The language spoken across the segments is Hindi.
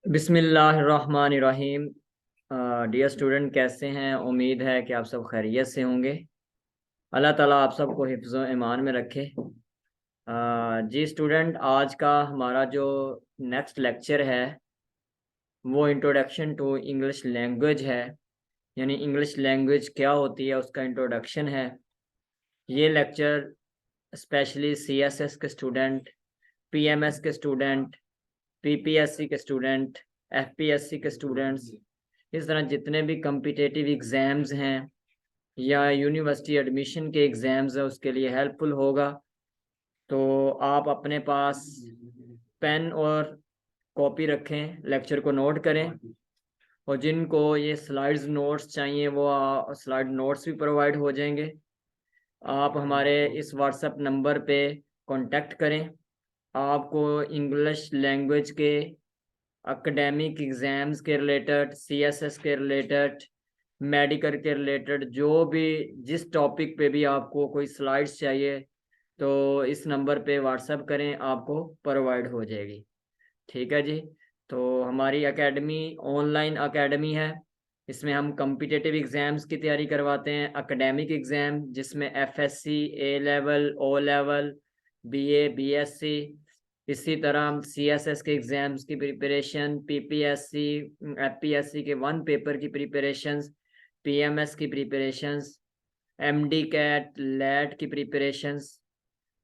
बिस्मिल्लाहिर्रहमानिर्रहीम। डियर स्टूडेंट, कैसे हैं? उम्मीद है कि आप सब खैरियत से होंगे। अल्लाह ताला आप सबको हिफ्ज़ व ईमान में रखे। जी स्टूडेंट, आज का हमारा जो नेक्स्ट लेक्चर है वो इंट्रोडक्शन टू इंग्लिश लैंग्वेज है, यानी इंग्लिश लैंग्वेज क्या होती है उसका इंट्रोडक्शन है। ये लेक्चर स्पेशली सीएसएस के स्टूडेंट, पीएमएस के स्टूडेंट, पीपीएससी के स्टूडेंट, एफपीएससी के स्टूडेंट्स, इस तरह जितने भी कम्पिटेटिव एग्ज़ाम्स हैं या यूनिवर्सिटी एडमिशन के एग्ज़ाम्स हैं उसके लिए हेल्पफुल होगा। तो आप अपने पास पेन और कॉपी रखें, लेक्चर को नोट करें, और जिनको ये स्लाइड्स नोट्स चाहिए वो स्लाइड नोट्स भी प्रोवाइड हो जाएंगे। आप हमारे इस व्हाट्सएप नंबर पे कांटेक्ट करें। आपको इंग्लिश लैंग्वेज के एकेडमिक एग्ज़ाम्स के रिलेटेड, सीएसएस के रिलेटेड, मेडिकल के रिलेटेड, जो भी जिस टॉपिक पे भी आपको कोई स्लाइड्स चाहिए तो इस नंबर पे व्हाट्सएप करें, आपको प्रोवाइड हो जाएगी। ठीक है जी। तो हमारी एकेडमी ऑनलाइन एकेडमी है। इसमें हम कम्पिटिटिव एग्ज़ाम्स की तैयारी करवाते हैं, एकेडमिक एग्ज़ाम जिसमें FSC, A level, O level, BA, BSc, इसी तरह हम सीएसएस के एग्ज़ाम्स की प्रिपरेशन, पीपीएससी, एफपीएससी के वन पेपर की प्रिपरेशंस, पीएमएस की प्रिपरेशंस, एमडी कैट, लैट की प्रिपरेशंस।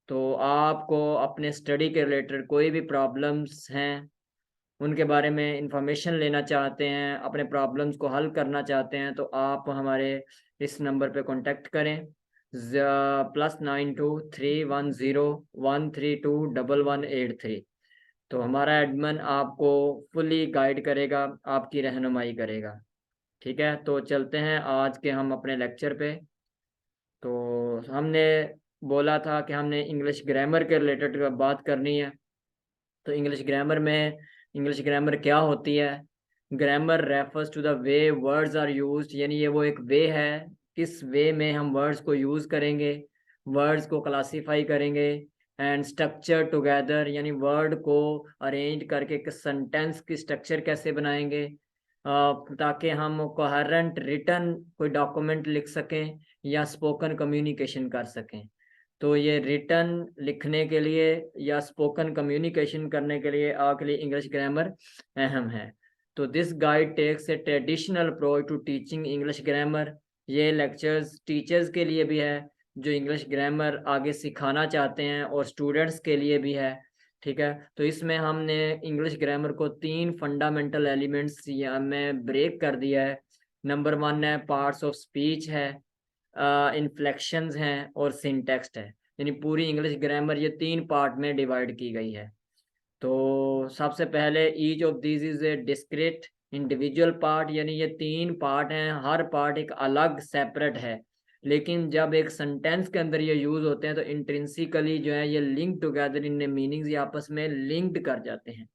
तो आपको अपने स्टडी के रिलेटेड कोई भी प्रॉब्लम्स हैं, उनके बारे में इंफॉर्मेशन लेना चाहते हैं, अपने प्रॉब्लम्स को हल करना चाहते हैं, तो आप हमारे इस नंबर पे कांटेक्ट करें, +923101321183। तो हमारा एडमिन आपको फुली गाइड करेगा, आपकी रहनुमाई करेगा। ठीक है, तो चलते हैं आज के हम अपने लेक्चर पे। तो हमने बोला था कि हमने इंग्लिश ग्रामर के रिलेटेड बात करनी है। तो इंग्लिश ग्रामर क्या होती है? Grammar refers to the way words are used, यानी ये वो एक वे है, किस वे में हम वर्ड्स को यूज़ करेंगे, वर्ड्स को क्लासीफाई करेंगे, एंड स्ट्रक्चर टुगेदर, यानी वर्ड को अरेंज करके एक सेंटेंस की स्ट्रक्चर कैसे बनाएंगे, ताकि हम कोहेरेंट रिटन कोई डॉक्यूमेंट लिख सकें या स्पोकन कम्युनिकेशन कर सकें। तो ये रिटन लिखने के लिए या स्पोकन कम्युनिकेशन करने के लिए आपके लिए इंग्लिश ग्रामर अहम है। तो this guide takes a traditional approach to teaching English grammar. ये लेक्चर्स टीचर्स के लिए भी है जो इंग्लिश ग्रामर आगे सिखाना चाहते हैं, और स्टूडेंट्स के लिए भी है। ठीक है, तो इसमें हमने इंग्लिश ग्रामर को 3 फंडामेंटल एलिमेंट्स में ब्रेक कर दिया है। नंबर 1 है पार्ट्स ऑफ स्पीच है, इन्फ्लेक्शंस हैं और सिंटेक्स्ट है। यानी पूरी इंग्लिश ग्रामर ये 3 पार्ट में डिवाइड की गई है। तो सबसे पहले each of this is a discrete individual part, यानी ये 3 पार्ट हैं, हर पार्ट एक अलग सेपरेट है, लेकिन जब एक सेंटेंस के अंदर ये यूज होते हैं तो इंट्रिंसिकली जो है ये लिंक टुगेदर, इन मीनिंग्स ये आपस में लिंक्ड कर जाते हैं।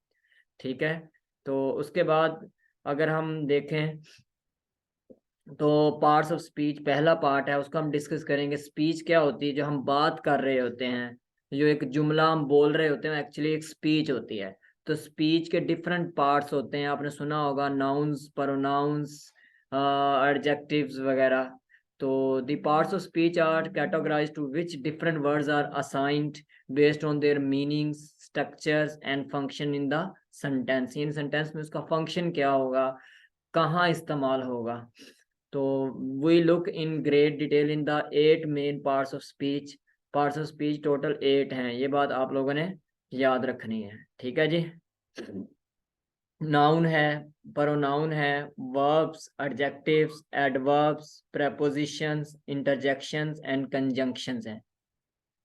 ठीक है, तो उसके बाद अगर हम देखें तो पार्ट्स ऑफ स्पीच पहला पार्ट है, उसका हम डिस्कस करेंगे। स्पीच क्या होती है? जो हम बात कर रहे होते हैं, जो एक जुमला हम बोल रहे होते हैं, एक्चुअली एक स्पीच होती है। तो स्पीच के डिफरेंट पार्ट्स होते हैं, आपने सुना होगा नाउन्स, प्रोनाउंस, एडजेक्टिव्स वगैरह। तो the parts of speech are categorised to which different words are assigned based on their meanings, structures and function in the sentence. इन सेंटेंस में उसका फंक्शन क्या होगा, कहाँ इस्तेमाल होगा। तो we look in great detail in the 8 main parts of speech. Parts of speech total 8 हैं, ये बात आप लोगों ने याद रखनी है। ठीक है जी। नाउन है, प्रोनाउन है, verbs, adjectives, adverbs, prepositions, interjections and conjunctions हैं।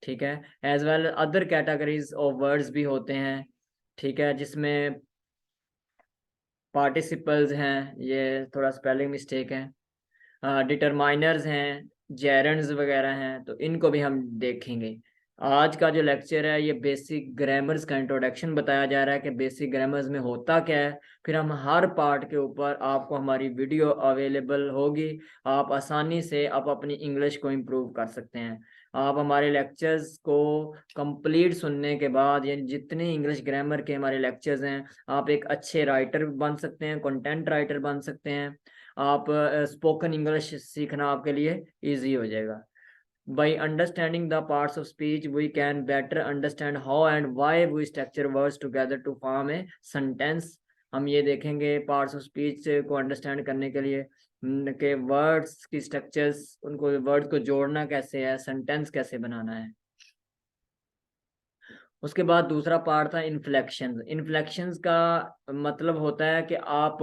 ठीक है, as well other categories of words भी होते हैं। ठीक है, जिसमें पार्टिसिपल्स हैं, ये थोड़ा स्पेलिंग मिस्टेक है, डिटरमाइनर्स हैं, जेरंड्स वगैरह हैं, तो इनको भी हम देखेंगे। आज का जो लेक्चर है ये बेसिक ग्रामर्स का इंट्रोडक्शन बताया जा रहा है कि बेसिक ग्रामर्स में होता क्या है। फिर हम हर पार्ट के ऊपर आपको हमारी वीडियो अवेलेबल होगी, आप आसानी से आप अपनी इंग्लिश को इम्प्रूव कर सकते हैं। आप हमारे लेक्चर्स को कंप्लीट सुनने के बाद, यानी जितने इंग्लिश ग्रामर के हमारे लेक्चर्स हैं, आप एक अच्छे राइटर बन सकते हैं, कंटेंट राइटर बन सकते हैं। आप स्पोकन इंग्लिश सीखना आपके लिए इजी हो जाएगा। By understanding the parts of speech, we can better understand how and why we structure words together to form a sentence. हम ये देखेंगे पार्ट्स ऑफ स्पीच को अंडरस्टैंड करने के लिए कि वर्ड्स की स्ट्रक्चर्स, उनको वर्ड्स को जोड़ना कैसे है, सेंटेंस कैसे बनाना है। उसके बाद दूसरा पार्ट था इन्फ्लेक्शंस। इन्फ्लेक्शंस का मतलब होता है कि आप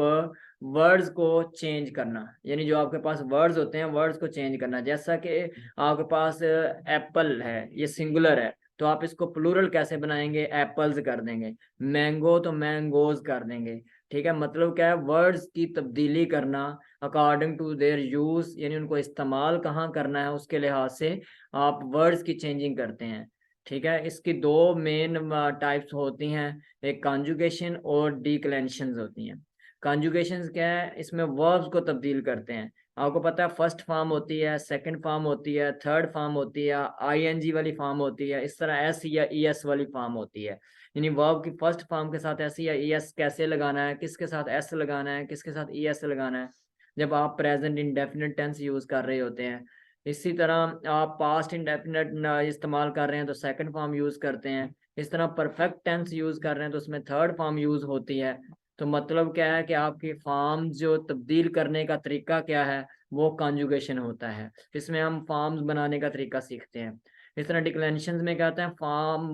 वर्ड्स को चेंज करना, यानी जो आपके पास वर्ड्स होते हैं वर्ड्स को चेंज करना। जैसा कि आपके पास एप्पल है, ये सिंगुलर है, तो आप इसको प्लूरल कैसे बनाएंगे, एप्पल्स कर देंगे। मैंगो तो मैंगोज कर देंगे। ठीक है, मतलब क्या है, वर्ड्स की तब्दीली करना अकॉर्डिंग टू देयर यूज, यानी उनको इस्तेमाल कहाँ करना है उसके लिहाज से आप वर्ड्स की चेंजिंग करते हैं। ठीक है, इसकी दो मेन टाइप्स होती हैं, एक कॉन्जुगेशन और डिक्लेंशंस होती हैं। कॉन्जुगेशंस क्या है, इसमें वर्ब्स को तब्दील करते हैं। आपको पता है फर्स्ट फॉर्म होती है, सेकंड फॉर्म होती है, थर्ड फॉर्म होती है, आईएनजी वाली फॉर्म होती है, इस तरह एस या ईएस वाली फॉर्म होती है। यानी वर्ब की फर्स्ट फॉर्म के साथ एस या ईएस कैसे लगाना है, किसके साथ एस लगाना है, किसके साथ ईएस लगाना है, जब आप प्रेजेंट इंडेफिनिट टेंस यूज कर रहे होते हैं। इसी तरह आप पास्ट इंडेफिनिट इस्तेमाल कर रहे हैं तो सेकंड फॉर्म यूज करते हैं। इस तरह परफेक्ट टेंस यूज कर रहे हैं तो उसमें थर्ड फॉर्म यूज होती है। तो मतलब क्या है कि आपकी फॉर्म जो तब्दील करने का तरीका क्या है, वो कॉन्जुगेशन होता है। इसमें हम फॉर्म्स बनाने का तरीका सीखते हैं। इस तरह डिक्लेंशंस में क्या होता है, फॉर्म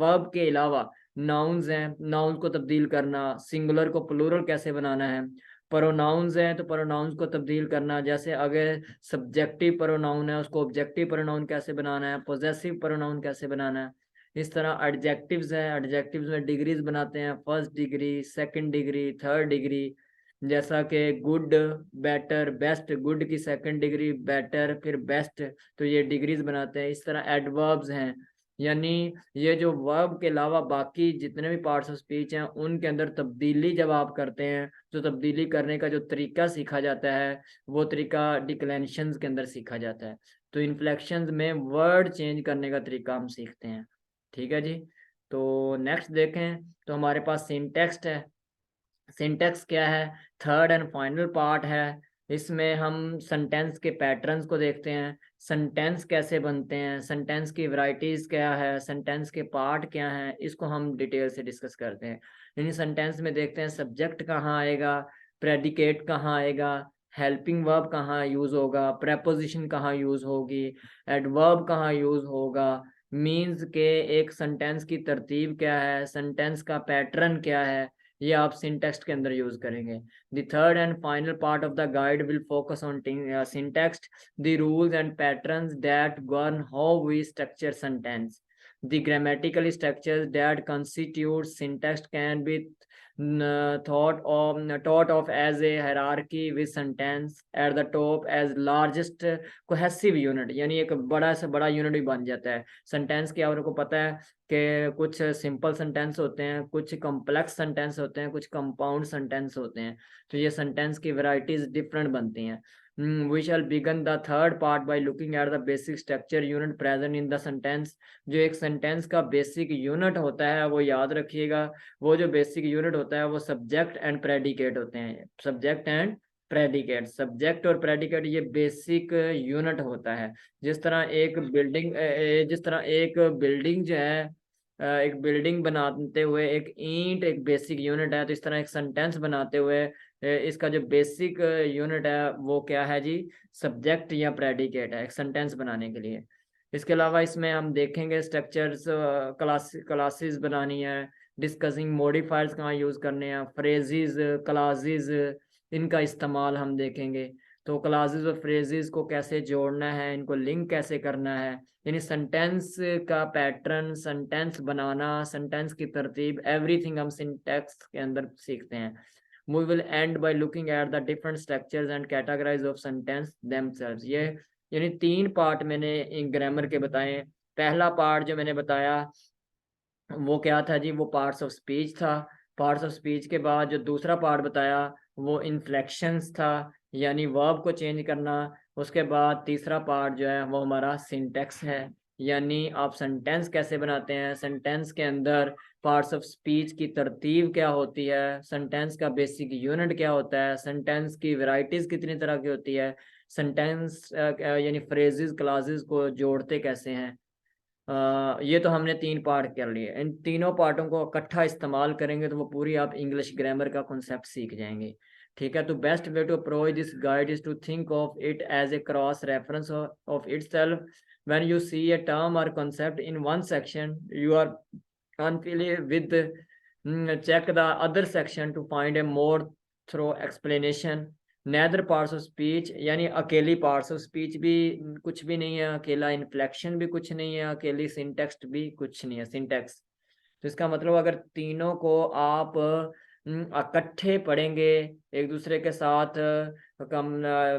वर्ब के अलावा नाउन्स हैं, नाउन्स को तब्दील करना, सिंगुलर को प्लूरल कैसे बनाना है। प्रोनाउंस हैं तो प्रोनाउंस को तब्दील करना, जैसे अगर सब्जेक्टिव प्रोनाउन है उसको ऑब्जेक्टिव प्रोनाउन कैसे बनाना है, पोजेसिव प्रोनाउन कैसे बनाना है। इस तरह एडजेक्टिव्स हैं, एडजेक्टिव्स में डिग्रीज बनाते हैं, first degree, second degree, third degree. जैसा कि गुड, बेटर, बेस्ट, गुड की सेकंड डिग्री, बेटर, फिर बेस्ट, तो ये डिग्रीज बनाते हैं। इस तरह एडवर्ब्स हैं, यानी ये जो वर्ब के अलावा बाकी जितने भी पार्ट्स ऑफ स्पीच हैं उनके अंदर तब्दीली जब आप करते हैं, तो तब्दीली करने का जो तरीका सीखा जाता है वो तरीका डिक्लेंशंस के अंदर सीखा जाता है। तो इन्फ्लेक्शंस में वर्ड चेंज करने का तरीका हम सीखते हैं। ठीक है जी, तो नेक्स्ट देखें तो हमारे पास सिंटेक्स्ट है। सिंटेक्स क्या है, थर्ड एंड फाइनल पार्ट है। इसमें हम सेंटेंस के पैटर्न्स को देखते हैं, सेंटेंस कैसे बनते हैं, सेंटेंस की वैरायटीज क्या है, सेंटेंस के पार्ट क्या हैं, इसको हम डिटेल से डिस्कस करते हैं। यानी सेंटेंस में देखते हैं सब्जेक्ट कहाँ आएगा, प्रेडिकेट कहाँ आएगा, हेल्पिंग वर्ब कहाँ यूज होगा, प्रेपोजिशन कहाँ यूज होगी, एडवर्ब कहाँ यूज होगा, मीन्स के एक सेंटेंस की तरतीब क्या है, सेंटेंस का पैटर्न क्या है, ये आप सिंटेक्स्ट के अंदर यूज करेंगे। The third and final part of the guide will focus on syntax, the rules and patterns that govern how we structure sentence. The grammatical structures that constitute syntax can be thought of as a hierarchy with sentence at the top as largest cohesive unit, यानी एक बड़ा से बड़ा यूनिट भी बन जाता है सेंटेंस के। आपको पता है कि कुछ सिंपल सेंटेंस होते हैं, कुछ कॉम्प्लेक्स सेंटेंस होते हैं, कुछ कंपाउंड सेंटेंस होते हैं, तो ये सेंटेंस की वैरायटीज डिफरेंट बनती हैं। We shall begin the third part by looking at the basic structure unit present in the sentence। जो एक सेंटेंस का बेसिक यूनिट होता है वो याद रखिएगा, वो जो बेसिक यूनिट होता है वो सब्जेक्ट एंड प्रेडिकेट होते हैं। सब्जेक्ट एंड प्रेडिकेट, सब्जेक्ट और प्रेडिकेट ये बेसिक यूनिट होता है। जिस तरह एक बिल्डिंग जो है, एक बिल्डिंग बनाते हुए एक ईंट एक बेसिक यूनिट है, तो इस तरह एक सेंटेंस बनाते हुए इसका जो बेसिक यूनिट है वो क्या है जी, सब्जेक्ट या प्रेडिकेट है एक सेंटेंस बनाने के लिए। इसके अलावा इसमें हम देखेंगे स्ट्रक्चर्स, क्लासेस बनानी है, डिस्कसिंग मॉडिफायर्स कहाँ यूज करने हैं, फ्रेजेस, क्लासेस, इनका इस्तेमाल हम देखेंगे। तो क्लासेस और फ्रेजेस को कैसे जोड़ना है, इनको लिंक कैसे करना है, यानी सेंटेंस का पैटर्न, सेंटेंस बनाना, सेंटेंस की तरतीब, एवरीथिंग हम सिंटैक्स के अंदर सीखते हैं। We will end by looking at the different structures and categories of sentence themselves। ये यानी 3 पार्ट मैंने ग्रामर के बताए। पहला पार्ट जो मैंने बताया वो क्या था जी, वो पार्ट्स ऑफ स्पीच था। पार्ट्स ऑफ स्पीच के बाद जो दूसरा पार्ट बताया वो इन्फ्लेक्शंस था, यानी वर्ब को चेंज करना। उसके बाद तीसरा पार्ट जो है वो हमारा सिंटेक्स है। यानी आप सेंटेंस कैसे बनाते हैं, सेंटेंस के अंदर पार्ट्स ऑफ स्पीच की तरतीब क्या होती है, सेंटेंस का बेसिक यूनिट क्या होता है, सेंटेंस की वैरायटीज कितनी तरह की होती है, सेंटेंस यानी फ्रेजेस क्लासेस को जोड़ते कैसे हैं। ये तो हमने 3 पार्ट कर लिए। इन तीनों पार्टों को इकट्ठा इस्तेमाल करेंगे तो वो पूरी आप इंग्लिश ग्रामर का कॉन्सेप्ट सीख जाएंगे। ठीक है, तो best way to approach this guide is to think of it as a cross reference of itself. When you see a term और concept in one section, you are unfamiliar with check the other section to find a more thorough explanation. Neither parts of speech, यानी अकेली parts of speech भी कुछ भी नहीं है, अकेला inflection भी कुछ नहीं है, अकेली syntax भी कुछ नहीं है, syntax। तो इसका मतलब अगर तीनों को आप इकट्ठे पढ़ेंगे, एक दूसरे के साथ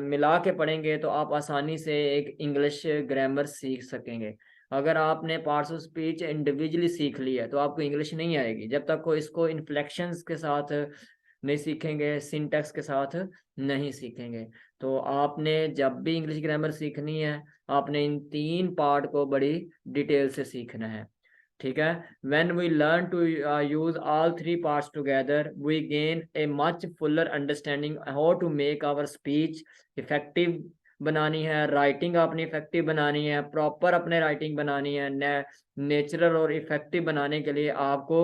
मिला के पढ़ेंगे, तो आप आसानी से एक इंग्लिश ग्रामर सीख सकेंगे। अगर आपने पार्ट्स ऑफ स्पीच इंडिविजुअली सीख लिया तो आपको इंग्लिश नहीं आएगी जब तक को इसको इन्फ्लेक्शंस के साथ नहीं सीखेंगे, सिंटैक्स के साथ नहीं सीखेंगे। तो आपने जब भी इंग्लिश ग्रामर सीखनी है, आपने इन 3 पार्ट को बड़ी डिटेल से सीखना है। ठीक है, when we learn to use all 3 parts together, we gain a much fuller understanding how to make our speech effective बनानी है, राइटिंग अपनी इफेक्टिव बनानी है, प्रॉपर अपने राइटिंग बनानी है, नेचुरल और इफेक्टिव बनाने के लिए आपको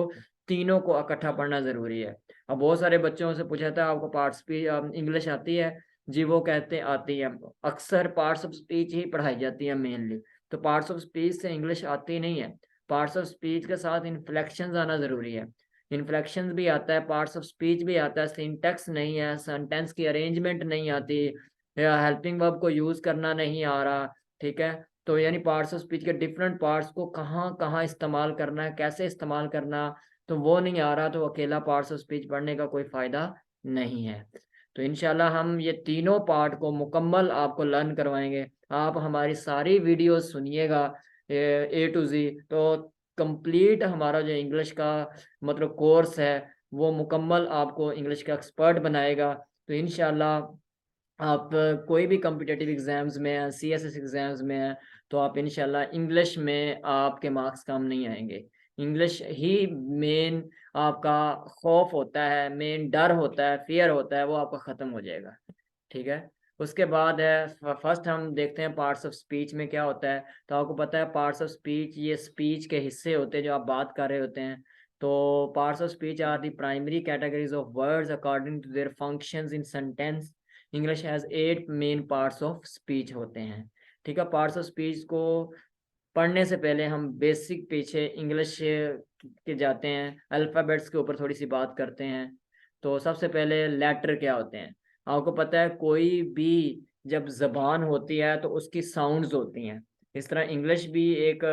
तीनों को इकट्ठा पढ़ना जरूरी है। अब बहुत सारे बच्चों से पूछा था आपको पार्ट स्पीच इंग्लिश आती है जी, वो कहते आती है। अक्सर पार्ट्स ऑफ स्पीच ही पढ़ाई जाती है मेनली, तो पार्ट्स ऑफ स्पीच से इंग्लिश आती नहीं है। पार्ट्स ऑफ स्पीच के साथ इन्फ्लेक्शंस आना जरूरी है, इन्फ्लेक्शंस भी आता है, पार्ट्स ऑफ स्पीच भी आता है, सिंटेक्स नहीं है, सेंटेंस की अरेंजमेंट नहीं आती, या हेल्पिंग वर्ब को यूज करना नहीं आ रहा। ठीक है, तो यानी पार्ट्स ऑफ स्पीच के डिफरेंट पार्ट्स को कहाँ कहाँ इस्तेमाल करना है, कैसे इस्तेमाल करना, तो वो नहीं आ रहा, तो अकेला पार्ट्स ऑफ स्पीच पढ़ने का कोई फायदा नहीं है। तो इंशाल्लाह हम ये तीनों पार्ट को मुकम्मल आपको लर्न करवाएंगे। आप हमारी सारी वीडियो सुनिएगा A to Z, तो कंप्लीट हमारा जो इंग्लिश का मतलब कोर्स है वो मुकम्मल आपको इंग्लिश का एक्सपर्ट बनाएगा। तो इंशाल्लाह आप कोई भी कॉम्पिटिटिव एग्जाम्स में हैं, CSS एग्जाम्स में हैं, तो आप इंशाल्लाह इंग्लिश में आपके मार्क्स कम नहीं आएंगे। इंग्लिश ही मेन आपका खौफ होता है, मेन डर होता है, फियर होता है, वो आपका ख़त्म हो जाएगा। ठीक है, उसके बाद है फर्स्ट हम देखते हैं पार्ट्स ऑफ स्पीच में क्या होता है। तो आपको पता है पार्ट्स ऑफ स्पीच ये स्पीच के हिस्से होते हैं जो आप बात कर रहे होते हैं। तो parts of speech are the primary categories of words according to their functions in sentence. English has 8 main parts of speech होते हैं। ठीक है, पार्ट्स ऑफ स्पीच को पढ़ने से पहले हम बेसिक पीछे इंग्लिश के जाते हैं, अल्फ़ाबेट्स के ऊपर थोड़ी सी बात करते हैं। तो सबसे पहले लेटर क्या होते हैं। आपको पता है कोई भी जब जबान होती है तो उसकी साउंड्स होती हैं, इस तरह इंग्लिश भी एक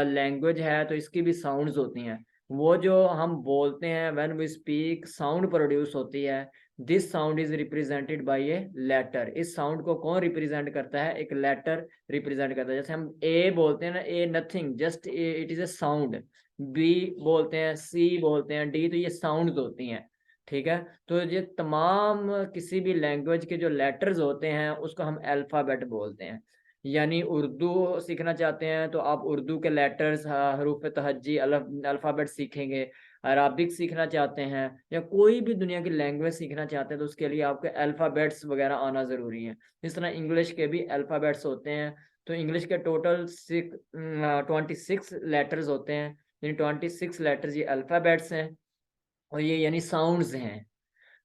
लैंग्वेज है तो इसकी भी साउंड्स होती हैं। वो जो हम बोलते हैं when we speak sound produce होती है, this sound is represented by a letter. इस साउंड को कौन रिप्रेजेंट करता है, एक लेटर रिप्रेजेंट करता है। जैसे हम ए बोलते हैं ना, A nothing, just it is a sound. B बोलते हैं, सी बोलते हैं, डी, तो ये साउंड्स होती हैं। ठीक है, तो ये तमाम किसी भी लैंग्वेज के जो लेटर्स होते हैं उसको हम अल्फ़ाबेट बोलते हैं। यानी उर्दू सीखना चाहते हैं तो आप उर्दू के लेटर्स, हरूफ तहज्जी, अल्फ़ाबेट सीखेंगे। अरबिक सीखना चाहते हैं या कोई भी दुनिया की लैंग्वेज सीखना चाहते हैं तो उसके लिए आपके अल्फ़ाबेट्स वगैरह आना ज़रूरी है। इस तरह इंग्लिश के भी अल्फ़ाबेट्स होते हैं। तो इंग्लिश के टोटल 26 लेटर्स होते हैं, यानी 26 लेटर्स ये अल्फ़ाबेट्स हैं और ये यानी साउंड्स हैं।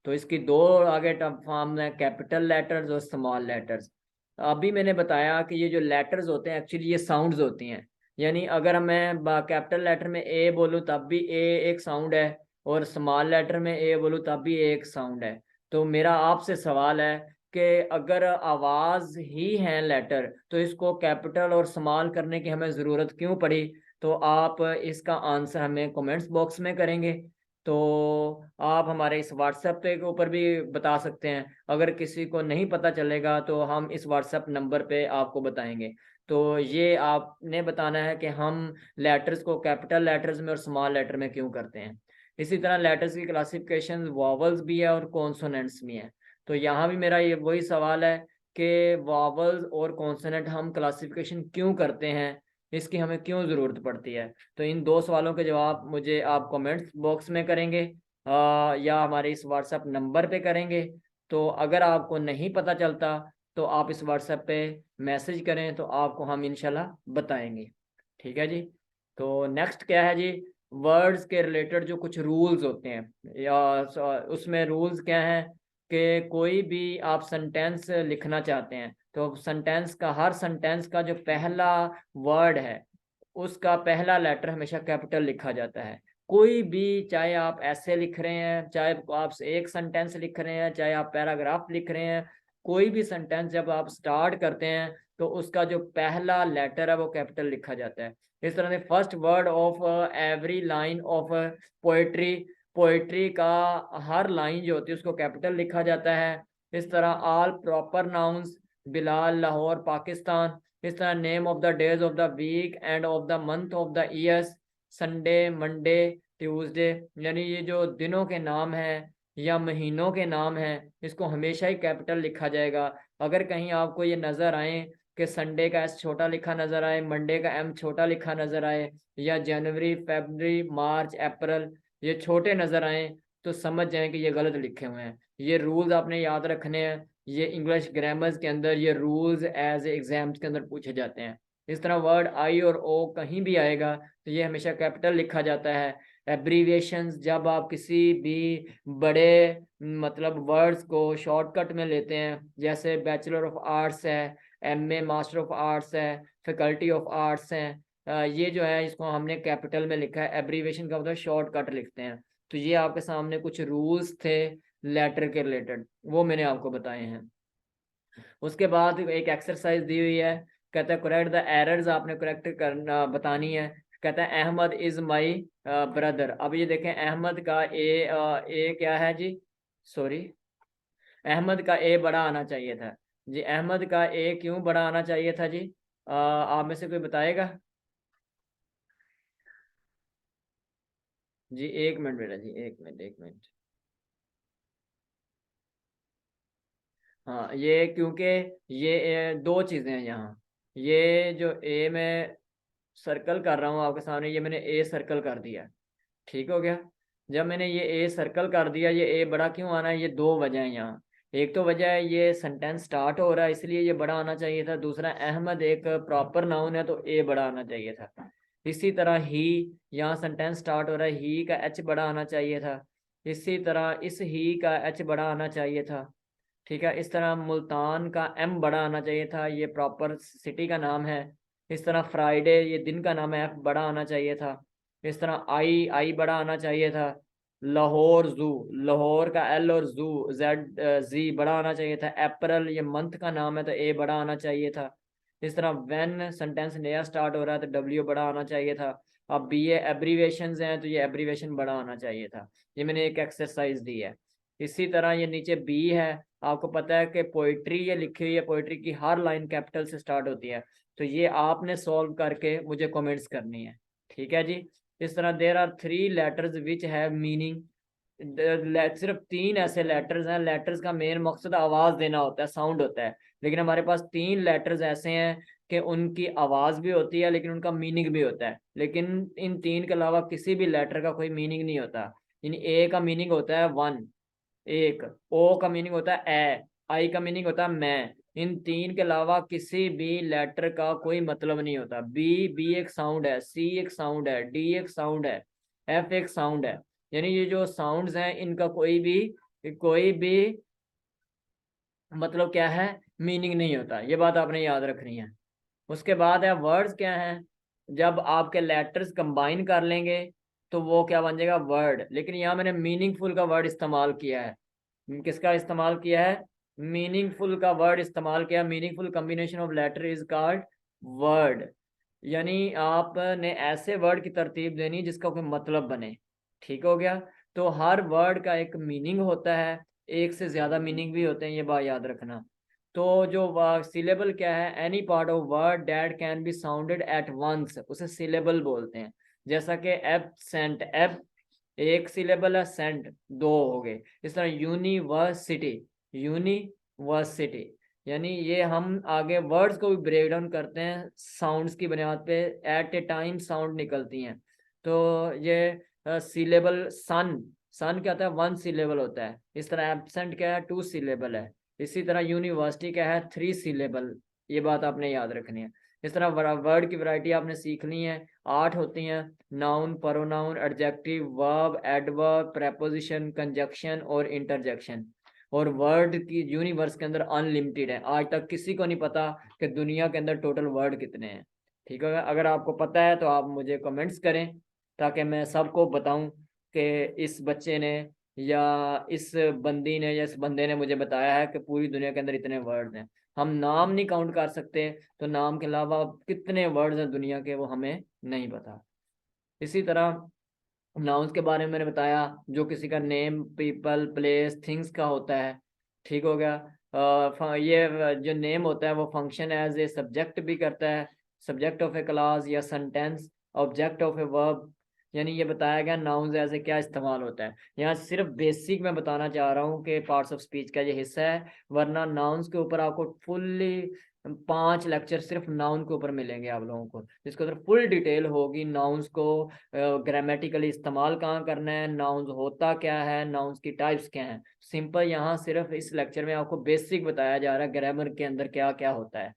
तो इसकी 2 आगे फॉर्म है, कैपिटल लेटर्स और स्मॉल लेटर्स। अभी मैंने बताया कि ये जो लेटर्स होते हैं एक्चुअली ये साउंड्स होती हैं। यानी अगर मैं कैपिटल लेटर में ए बोलूँ तब भी ए एक साउंड है, और स्मॉल लेटर में ए बोलूँ तब भी एक साउंड है। तो मेरा आपसे सवाल है कि अगर आवाज़ ही है लेटर तो इसको कैपिटल और स्मॉल करने की हमें ज़रूरत क्यों पड़ी। तो आप इसका आंसर हमें कमेंट्स बॉक्स में करेंगे। तो आप हमारे इस व्हाट्सएप पे के ऊपर भी बता सकते हैं। अगर किसी को नहीं पता चलेगा तो हम इस व्हाट्सएप नंबर पे आपको बताएंगे। तो ये आपने बताना है कि हम लेटर्स को कैपिटल लेटर्स में और स्मॉल लेटर में क्यों करते हैं। इसी तरह लेटर्स की क्लासिफिकेशन वॉवल्स भी है और कॉन्सोनेंट्स भी हैं। तो यहाँ भी मेरा ये वही सवाल है कि वॉवल्स और कॉन्सोनेंट हम क्लासिफिकेशन क्यों करते हैं। इसकी हमें क्यों ज़रूरत पड़ती है? तो इन 2 सवालों के जवाब मुझे आप कमेंट्स बॉक्स में करेंगे या हमारे इस व्हाट्सएप नंबर पे करेंगे। तो अगर आपको नहीं पता चलता तो आप इस व्हाट्सएप पे मैसेज करें तो आपको हम इंशाल्लाह बताएंगे। ठीक है जी। तो नेक्स्ट क्या है जी, वर्ड्स के रिलेटेड जो कुछ रूल्स होते हैं या उसमें रूल्स क्या हैं कि कोई भी आप सेंटेंस लिखना चाहते हैं तो सेंटेंस का, हर सेंटेंस का जो पहला वर्ड है उसका पहला लेटर हमेशा कैपिटल लिखा जाता है। कोई भी, चाहे आप ऐसे लिख रहे हैं, चाहे आप एक सेंटेंस लिख रहे हैं, चाहे आप पैराग्राफ लिख रहे हैं, कोई भी सेंटेंस जब आप स्टार्ट करते हैं तो उसका जो पहला लेटर है वो कैपिटल लिखा जाता है। इस तरह से first word of every line of poetry, poetry का हर लाइन जो होती है उसको कैपिटल लिखा जाता है। इस तरह all proper nouns, Bilal, Lahore, Pakistan. इस तरह name of the days of the week and of the month of the years, Sunday, Monday, Tuesday, यानी ये जो दिनों के नाम हैं या महीनों के नाम हैं इसको हमेशा ही कैपिटल लिखा जाएगा। अगर कहीं आपको ये नज़र आए कि संडे का एस छोटा लिखा नज़र आए, मंडे का एम छोटा लिखा नज़र आए, या जनवरी, फरवरी, मार्च, अप्रैल ये छोटे नज़र आए तो समझ जाएं कि ये गलत लिखे हुए हैं। ये रूल्स आपने याद रखने हैं, ये इंग्लिश ग्रामर्स के अंदर ये रूल्स एज एग्जाम्स के अंदर पूछे जाते हैं। इस तरह वर्ड आई और ओ कहीं भी आएगा तो ये हमेशा कैपिटल लिखा जाता है। एब्रीविएशंस, जब आप किसी भी बड़े मतलब वर्ड्स को शॉर्टकट में लेते हैं, जैसे बैचलर ऑफ आर्ट्स है, एमए मास्टर ऑफ आर्ट्स है, फैकल्टी ऑफ आर्ट्स है, ये जो है इसको हमने कैपिटल में लिखा है। एब्रीविएशन का मतलब शॉर्टकट लिखते हैं। तो ये आपके सामने कुछ रूल्स थे लेटर के रिलेटेड, वो मैंने आपको बताए हैं। उसके बाद एक एक्सरसाइज दी हुई है, कहता है करेक्ट द एरर्स, आपने करेक्ट करना बतानी है। कहता है अहमद इज माई ब्रदर। अब ये देखें अहमद का ए क्या है जी, सॉरी, अहमद का ए बड़ा आना चाहिए था जी। अहमद का ए क्यों बड़ा आना चाहिए था जी? आप में से कोई बताएगा जी? 1 मिनट बेटा जी, 1 मिनट 1 मिनट। हाँ, ये क्योंकि ये दो चीज़ें हैं यहाँ। ये जो ए में सर्कल कर रहा हूँ आपके सामने, ये मैंने ए सर्कल कर दिया, ठीक हो गया। जब मैंने ये ए सर्कल कर दिया, ये ए बड़ा क्यों आना है? ये दो वजह है यहाँ। एक तो वजह है ये सेंटेंस स्टार्ट हो रहा है इसलिए ये बड़ा आना चाहिए था। दूसरा, अहमद एक प्रॉपर नाउन है तो ए बड़ा आना चाहिए था। इसी तरह ही, यहाँ सेंटेंस स्टार्ट हो रहा है, ही का एच बड़ा आना चाहिए था। इसी तरह इस ही का एच बड़ा आना चाहिए था। ठीक है। इस तरह मुल्तान का एम बड़ा आना चाहिए था, ये प्रॉपर सिटी का नाम है। इस तरह फ्राइडे ये दिन का नाम है, एफ बड़ा आना चाहिए था। इस तरह आई आई बड़ा आना चाहिए था। लाहौर जू, लाहौर का एल और जू जेड जी बड़ा आना चाहिए था। अप्रैल ये मंथ का नाम है तो ए बड़ा आना चाहिए था। इस तरह व्हेन सेंटेंस नया स्टार्ट हो रहा है तो डब्ल्यू बड़ा आना चाहिए था। अब बी ए एब्रीवेशन हैं तो ये एब्रीवेशन बड़ा आना चाहिए था। ये मैंने एक एक्सरसाइज दी है। इसी तरह ये नीचे बी है, आपको पता है कि पोइट्री ये लिखी हुई है, पोइट्री की हर लाइन कैपिटल से स्टार्ट होती है। तो ये आपने सॉल्व करके मुझे कमेंट्स करनी है, ठीक है जी। इस तरह there are 3 letters which have meaning. सिर्फ 3 ऐसे लेटर्स हैं, लेटर्स का मेन मकसद आवाज देना होता है, साउंड होता है, लेकिन हमारे पास 3 लेटर्स ऐसे हैं कि उनकी आवाज भी होती है लेकिन उनका मीनिंग भी होता है। लेकिन इन 3 के अलावा किसी भी लेटर का कोई मीनिंग नहीं होता। यानी ए का मीनिंग होता है वन, एक, ओ का मीनिंग होता है ए, आई का मीनिंग होता है मैं। इन 3 के अलावा किसी भी लेटर का कोई मतलब नहीं होता। बी, बी एक साउंड है, सी एक साउंड है, डी एक साउंड है, एफ एक साउंड है। यानी ये जो साउंड्स हैं इनका कोई भी मतलब क्या है, मीनिंग नहीं होता। ये बात आपने याद रखनी है। उसके बाद है वर्ड्स क्या हैं, जब आपके लेटर्स कंबाइन कर लेंगे तो वो क्या बन जाएगा, वर्ड। लेकिन यहाँ मैंने मीनिंगफुल का वर्ड इस्तेमाल किया है। किसका इस्तेमाल किया है? मीनिंगफुल का वर्ड इस्तेमाल किया। Meaningful combination of letter is called word. यानी आपने ऐसे वर्ड की तरतीब देनी जिसका कोई मतलब बने, ठीक हो गया। तो हर वर्ड का एक मीनिंग होता है, एक से ज्यादा मीनिंग भी होते हैं, ये बात याद रखना। तो जो सिलेबल क्या है, any part of word that can be sounded at once, उसे सिलेबल बोलते हैं। जैसा कि एब्सेंट, एब एक सिलेबल है, सेंट दो हो गए। इस तरह यूनिवर्सिटी, यूनिवर्सिटी, यानी ये हम आगे वर्ड्स को भी ब्रेक डाउन करते हैं साउंड्स की बुनियाद पे, एट ए टाइम साउंड निकलती हैं। तो ये सिलेबल सन, सन क्या होता है, 1 सिलेबल होता है। इस तरह एब्सेंट क्या है, 2 सिलेबल है। इसी तरह यूनिवर्सिटी क्या है, 3 सिलेबल। ये बात आपने याद रखनी है। इस तरह वर्ड की वैरायटी आपने सीखनी है, 8 होती हैं। Noun, pronoun, adjective, verb, adverb, preposition, conjunction और इंटरजेक्शन। और वर्ड की यूनिवर्स के अंदर अनलिमिटेड है। आज तक किसी को नहीं पता कि दुनिया के अंदर टोटल वर्ड कितने हैं। ठीक है, अगर आपको पता है तो आप मुझे कमेंट्स करें ताकि मैं सबको बताऊं कि इस बच्चे ने या इस बंदी ने या इस बंदे ने मुझे बताया है कि पूरी दुनिया के अंदर इतने वर्ड्स हैं। हम नाम नहीं काउंट कर सकते, तो नाम के अलावा कितने वर्ड्स हैं दुनिया के वो हमें नहीं पता। इसी तरह नाउन्स के बारे में मैंने बताया, जो किसी का नेम, पीपल, प्लेस, थिंग्स का होता है। ठीक हो गया। ये जो नेम होता है वो फंक्शन एज ए सब्जेक्ट भी करता है, सब्जेक्ट ऑफ ए क्लास या sentence, object of a verb. यानी ये बताया गया नाउन्स एज ए क्या इस्तेमाल होता है। यहाँ सिर्फ बेसिक मैं बताना चाह रहा हूँ कि पार्ट्स ऑफ स्पीच का ये हिस्सा है, वरना नाउन्स के ऊपर आपको फुल्ली 5 लेक्चर सिर्फ नाउन के ऊपर मिलेंगे आप लोगों को, जिसके अंदर फुल डिटेल होगी नाउन्स को ग्रामेटिकली इस्तेमाल कहाँ करना है, नाउन्स होता क्या है, नाउन्स की टाइप्स क्या हैं। सिंपल यहाँ सिर्फ इस लेक्चर में आपको बेसिक बताया जा रहा है ग्रामर के अंदर क्या क्या होता है।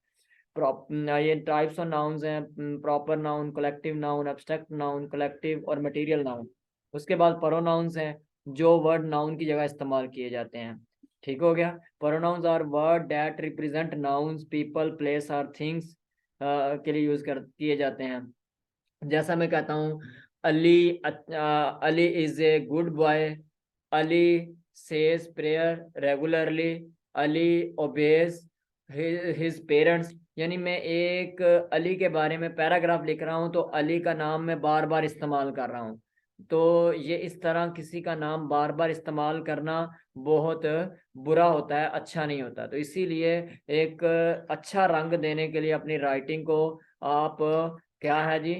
ये टाइप्स ऑफ नाउन्स हैं, proper noun, collective noun, abstract noun, collective और मटेरियल नाउन। उसके बाद प्रोनाउंस हैं, जो वर्ड नाउन की जगह इस्तेमाल किए जाते हैं। ठीक हो गया। Pronouns are word that represent nouns, people, place और थिंग्स के लिए यूज कर किए जाते हैं। जैसा मैं कहता हूँ, Ali is a good boy, Ali says prayer regularly, Ali obeys his parents. यानी मैं एक अली के बारे में पैराग्राफ लिख रहा हूँ तो अली का नाम मैं बार बार इस्तेमाल कर रहा हूँ। तो ये इस तरह किसी का नाम बार बार इस्तेमाल करना बहुत बुरा होता है, अच्छा नहीं होता। तो इसीलिए एक अच्छा रंग देने के लिए अपनी राइटिंग को आप क्या है जी,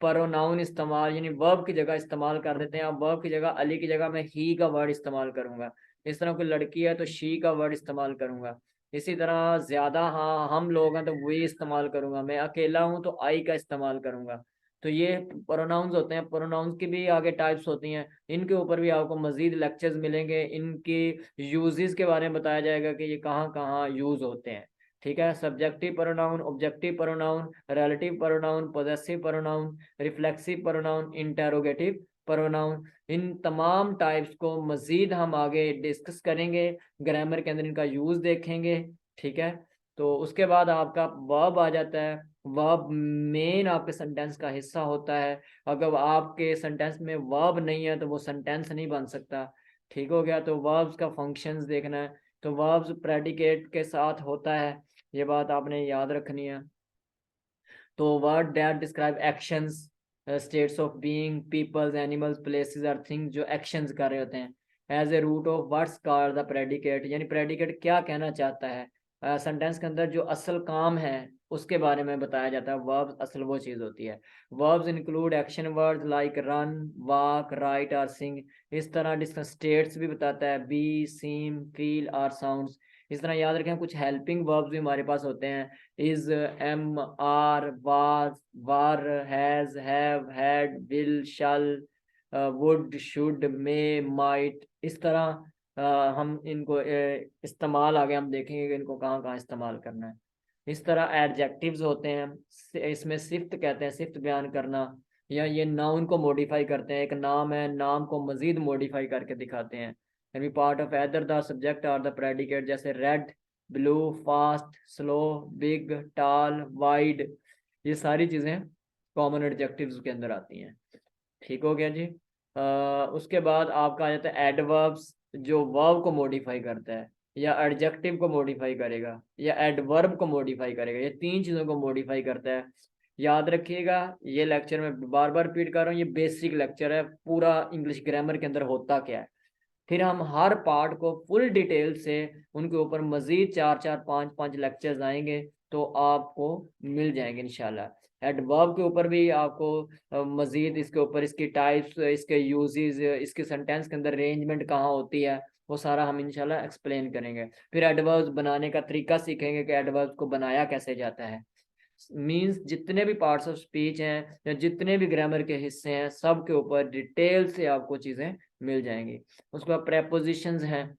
प्रोनाउन इस्तेमाल यानी वर्ब की जगह इस्तेमाल कर देते हैं। अब वर्ब की जगह अली की जगह मैं ही का वर्ड इस्तेमाल करूंगा। इस तरह कोई लड़की है तो शी का वर्ड इस्तेमाल करूंगा। इसी तरह ज्यादा हाँ हम लोग हैं तो वी इस्तेमाल करूंगा। मैं अकेला हूं तो आई का इस्तेमाल करूंगा। तो ये प्रोनाउंस होते हैं। प्रोनाउंस की भी आगे टाइप्स होती हैं, इनके ऊपर भी आपको मजीद लेक्चर्स मिलेंगे। इनकी यूजेस के बारे में बताया जाएगा कि ये कहाँ कहाँ यूज होते हैं। ठीक है। Subjective pronoun, objective pronoun, relative pronoun, possessive pronoun, reflexive pronoun, interrogative pronoun, इन तमाम टाइप्स को मजीद हम आगे डिस्कस करेंगे, ग्रामर के अंदर इनका यूज देखेंगे। ठीक है। तो उसके बाद आपका वर्ब आ जाता है। वर्ब मेन आपके सेंटेंस का हिस्सा होता है। अगर आपके सेंटेंस में वर्ब नहीं है तो वो सेंटेंस नहीं बन सकता। ठीक हो गया। तो वर्ब्स का फंक्शंस देखना है, तो वर्ब्स प्रेडिकेट के साथ होता है, ये बात आपने याद रखनी है। तो word that describe actions, states of being, peoples, animals, places और थिंग्स, जो एक्शंस कर रहे होते हैं। As a root of words called the predicate, यानी प्रेडिकेट क्या कहना चाहता है, सेंटेंस के अंदर जो असल काम है उसके बारे में बताया जाता है। वर्ब्स असल वो चीज़ होती है। Verbs include action words like run, walk, right और सिंग। इस तरह डिस्कस स्टेट्स भी बताता है, बी, सीम, फील और साउंड्स। इस तरह याद रखें कुछ हेल्पिंग वर्ब्स भी हमारे पास होते हैं, is, am, are, was, were, has, have, had, will, shall, would, should, may, might. इस तरह हम इनको इस्तेमाल आगे हम देखेंगे कि इनको कहाँ कहाँ इस्तेमाल करना है। इस तरह एडजेक्टिव्स होते हैं, इसमें सिफ्त कहते हैं, सिफ्त बयान करना, या ये नाउन को मॉडिफाई करते हैं। एक नाम है, नाम को मजीद मॉडिफाई करके दिखाते हैं। Be part of either the subject और द प्रेडिकेट, जैसे red, blue, fast, slow, big, tall, wide. ये सारी चीज़ें कॉमन एडजेक्टिव्स के अंदर आती हैं। ठीक हो गया जी। उसके बाद आपका आ जाता है एडवर्ब्स, जो वर्ब को मॉडिफाई करता है, या एडजेक्टिव को मॉडिफाई करेगा, या एडवर्ब को मॉडिफाई करेगा। ये 3 चीज़ों को मॉडिफाई करता है। याद रखिएगा, ये लेक्चर मैं बार बार रिपीट कर रहा हूँ, ये बेसिक लेक्चर है, पूरा इंग्लिश ग्रामर के अंदर होता क्या है। फिर हम हर पार्ट को फुल डिटेल से उनके ऊपर मजीद 4-4, 5-5 लेक्चर्स आएंगे तो आपको मिल जाएंगे इंशाल्लाह। एडवर्ब के ऊपर भी आपको मजीद इसके ऊपर इसकी टाइप्स, इसके यूजेस, इसके सेंटेंस के अंदर अरेंजमेंट कहाँ होती है, वो सारा हम इंशाल्लाह एक्सप्लेन करेंगे। फिर एडवर्ब्स बनाने का तरीका सीखेंगे कि एडवर्ब्स को बनाया कैसे जाता है। मीन्स जितने भी पार्ट्स ऑफ स्पीच हैं या जितने भी ग्रामर के हिस्से हैं सब के ऊपर डिटेल से आपको चीज़ें मिल जाएंगी। उसके बाद प्रेपोजिशंस हैं,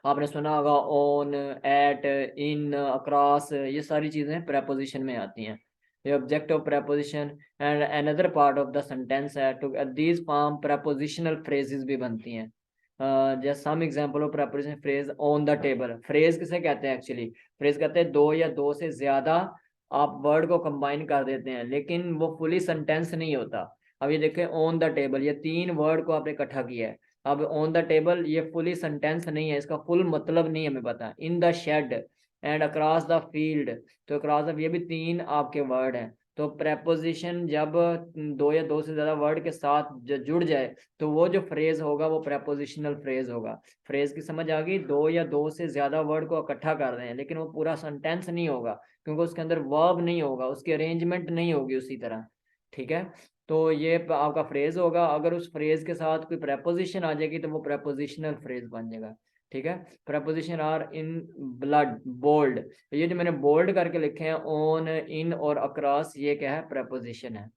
आपने सुना होगा ऑन, एट, इन, अक्रॉस, ये सारी चीज़ें प्रेपोजिशन में आती हैं। ये object of preposition and another part of the sentence है। Two these form prepositional phrases भी बनती हैं। जैसे some example of preposition phrase on the table. Phrase किसे कहते हैं एक्चुअली? फ्रेज कहते हैं दो या दो से ज्यादा आप वर्ड को कंबाइन कर देते हैं, लेकिन वो फुली सेंटेंस नहीं होता। अब ये देखें ऑन द टेबल, ये 3 वर्ड को आपने इकट्ठा किया है। अब ऑन द टेबल ये फुली सेंटेंस नहीं है, इसका फुल मतलब नहीं हमें पता। In the shade and across the field, तो अक्रॉस द, ये भी 3 आपके वर्ड हैं। तो प्रेपोजिशन जब 2 या 2 से ज्यादा वर्ड के साथ जुड़ जाए तो वो जो फ्रेज होगा वो प्रेपोजिशनल फ्रेज होगा। फ्रेज की समझ आ गई? 2 या 2 से ज्यादा वर्ड को इकट्ठा कर रहे हैं, लेकिन वो पूरा सेंटेंस नहीं होगा क्योंकि उसके अंदर वर्ब नहीं होगा, उसकी अरेंजमेंट नहीं होगी उसी तरह। ठीक है, तो ये आपका फ्रेज होगा। अगर उस फ्रेज के साथ कोई प्रेपोजिशन आ जाएगी तो वो प्रेपोजिशनल फ्रेज बन जाएगा। ठीक है, preposition are in blood bold, ये जो मैंने बोल्ड करके लिखे हैं ऑन, इन और अक्रॉस, ये क्या है? प्रेपोजिशन है।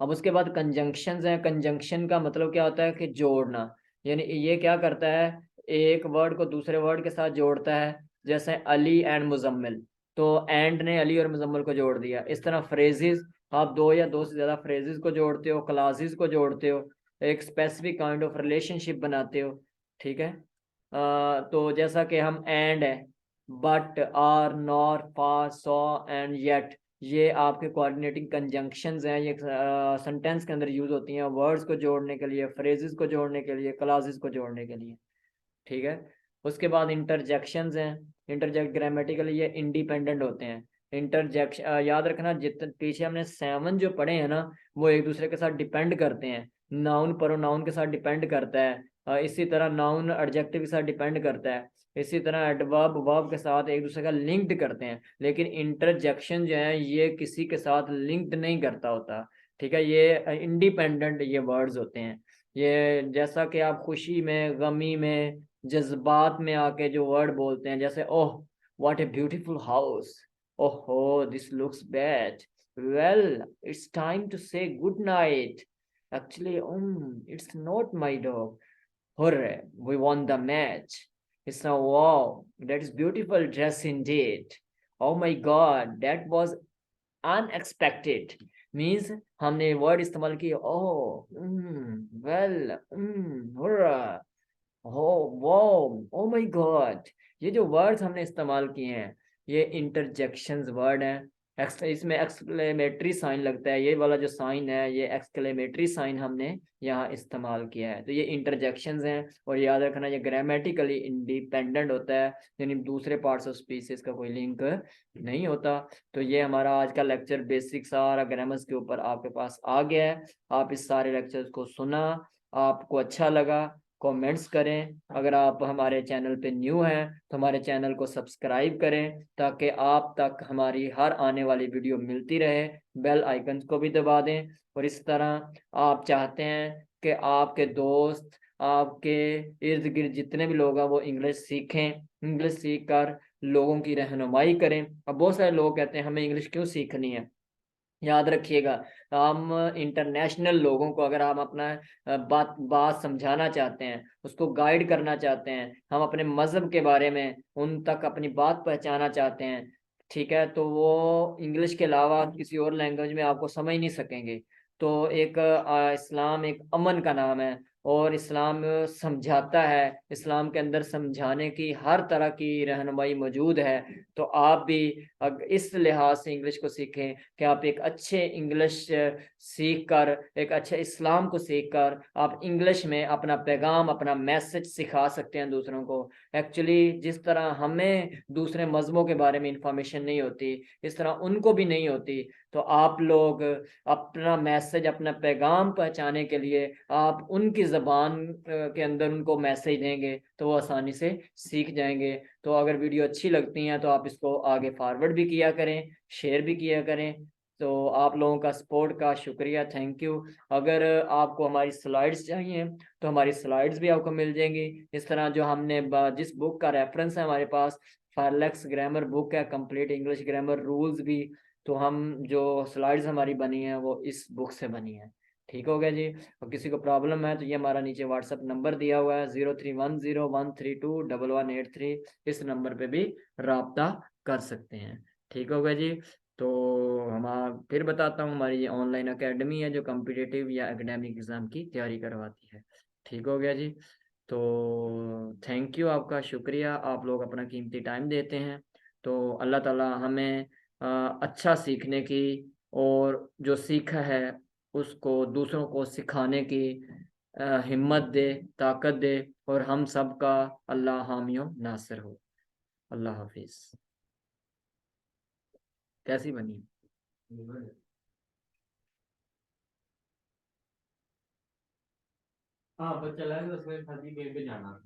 अब उसके बाद कंजंक्शंस हैं। कंजंक्शन का मतलब क्या होता है? कि जोड़ना, यानी ये क्या करता है? एक वर्ड को दूसरे वर्ड के साथ जोड़ता है। जैसे अली एंड मुजम्मिल, तो एंड ने अली और मुजम्मिल को जोड़ दिया। इस तरह फ्रेजेस, आप 2 या 2 से ज्यादा फ्रेजेस को जोड़ते हो, क्लासेस को जोड़ते हो, एक स्पेसिफिक काइंड ऑफ रिलेशनशिप बनाते हो। ठीक है, तो जैसा कि हम एंड है, but, or, nor, for, so and yet, ये आपके कोऑर्डिनेटिंग कंजंक्शंस हैं। ये सेंटेंस के अंदर यूज होती हैं वर्ड्स को जोड़ने के लिए, फ्रेजेस को जोड़ने के लिए, क्लासेस को जोड़ने के लिए। ठीक है, उसके बाद इंटरजेक्शंस हैं। इंटरजेक्ट ग्रामेटिकली ये इंडिपेंडेंट होते हैं। इंटरजेक्शन याद रखना, जितने पीछे हमने 7 जो पढ़े हैं ना, वो एक दूसरे के साथ डिपेंड करते हैं। नाउन प्रोनाउन के साथ डिपेंड करता है, इसी तरह नाउन एडजेक्टिव के साथ डिपेंड करता है, इसी तरह एडवर्ब वर्ब के साथ एक दूसरे का लिंक्ड करते हैं। लेकिन इंटरजेक्शन जो है ये किसी के साथ लिंक्ड नहीं करता होता। ठीक है, ये इंडिपेंडेंट ये वर्ड्स होते हैं। ये जैसा कि आप खुशी में, गमी में, जज्बात में आके जो वर्ड बोलते हैं, जैसे oh what a beautiful house, oho this looks bad, well it's time to say good night, actually it's not my dog, hooray we won the match, it's now wow that is beautiful dress indeed, oh my god that was unexpected. Means हमने वर्ड इस्तेमाल किया, ओह वेल, हो, वो, ओ माय गॉड, ये जो वर्ड्स हमने इस्तेमाल किए हैं ये इंटरजेक्शंस वर्ड हैं। इसमें एक्सक्लेमेटरी साइन लगता है, ये वाला जो साइन है ये एक्सक्लेमेटरी साइन हमने यहाँ इस्तेमाल किया है, तो ये इंटरजेक्शंस हैं। और याद रखना ये ग्रामेटिकली इंडिपेंडेंट होता है, यानी दूसरे पार्ट्स ऑफ स्पीच का कोई लिंक नहीं होता। तो ये हमारा आज का लेक्चर बेसिक सारा ग्रामर्स के ऊपर आपके पास आ गया है। आप इस सारे लेक्चर्स को सुना, आपको अच्छा लगा, कमेंट्स करें। अगर आप हमारे चैनल पे न्यू हैं तो हमारे चैनल को सब्सक्राइब करें ताकि आप तक हमारी हर आने वाली वीडियो मिलती रहे। बेल आइकन को भी दबा दें। और इस तरह आप चाहते हैं कि आपके दोस्त, आपके इर्द गिर्द जितने भी लोग हैं वो इंग्लिश सीखें, इंग्लिश सीख कर लोगों की रहनुमाई करें। अब बहुत सारे लोग कहते हैं हमें इंग्लिश क्यों सीखनी है। याद रखिएगा, हम इंटरनेशनल लोगों को अगर हम अपना बात बात समझाना चाहते हैं, उसको गाइड करना चाहते हैं, हम अपने मज़हब के बारे में उन तक अपनी बात पहुंचाना चाहते हैं, ठीक है, तो वो इंग्लिश के अलावा किसी और लैंग्वेज में आपको समझ नहीं सकेंगे। तो एक इस्लाम एक अमन का नाम है और इस्लाम समझाता है, इस्लाम के अंदर समझाने की हर तरह की रहनुमाई मौजूद है। तो आप भी इस लिहाज से इंग्लिश को सीखें कि आप एक अच्छे इंग्लिश सीख कर, एक अच्छे इस्लाम को सीख कर आप इंग्लिश में अपना पैगाम, अपना मैसेज सिखा सकते हैं दूसरों को। एक्चुअली जिस तरह हमें दूसरे मज़हबों के बारे में इंफॉर्मेशन नहीं होती, इस तरह उनको भी नहीं होती। तो आप लोग अपना मैसेज, अपना पैगाम पहुंचाने के लिए आप उनकी ज़बान के अंदर उनको मैसेज देंगे तो वो आसानी से सीख जाएंगे। तो अगर वीडियो अच्छी लगती हैं तो आप इसको आगे फॉरवर्ड भी किया करें, शेयर भी किया करें। तो आप लोगों का सपोर्ट का शुक्रिया, थैंक यू। अगर आपको हमारी स्लाइड्स चाहिए तो हमारी स्लाइड्स भी आपको मिल जाएंगी। इस तरह जो हमने जिस बुक का रेफरेंस है हमारे पास, फायरलेक्स ग्रामर बुक है, कंप्लीट इंग्लिश ग्रामर रूल्स भी, तो हम जो स्लाइड्स हमारी बनी है वो इस बुक से बनी है। ठीक हो गया जी। और किसी को प्रॉब्लम है तो ये हमारा नीचे व्हाट्सअप नंबर दिया हुआ है 0310132138 इस नंबर पे भी रब्ता कर सकते हैं। ठीक हो गया जी। तो हम फिर बताता हूँ, हमारी ये ऑनलाइन एकेडमी है जो कम्पिटिटिव या एकेडमिक एग्जाम की तैयारी करवाती है। ठीक हो गया जी। तो थैंक यू, आपका शुक्रिया, आप लोग अपना कीमती टाइम देते हैं। तो अल्लाह ताला हमें अच्छा सीखने की और जो सीखा है उसको दूसरों को सिखाने की हिम्मत दे, ताकत दे, और हम सब का अल्लाह हामियों नासिर हो। अल्लाह हाफिज। कैसी बनी? हाँ, बच्चा लाएगा तो उसमें फर्जी पे जाना।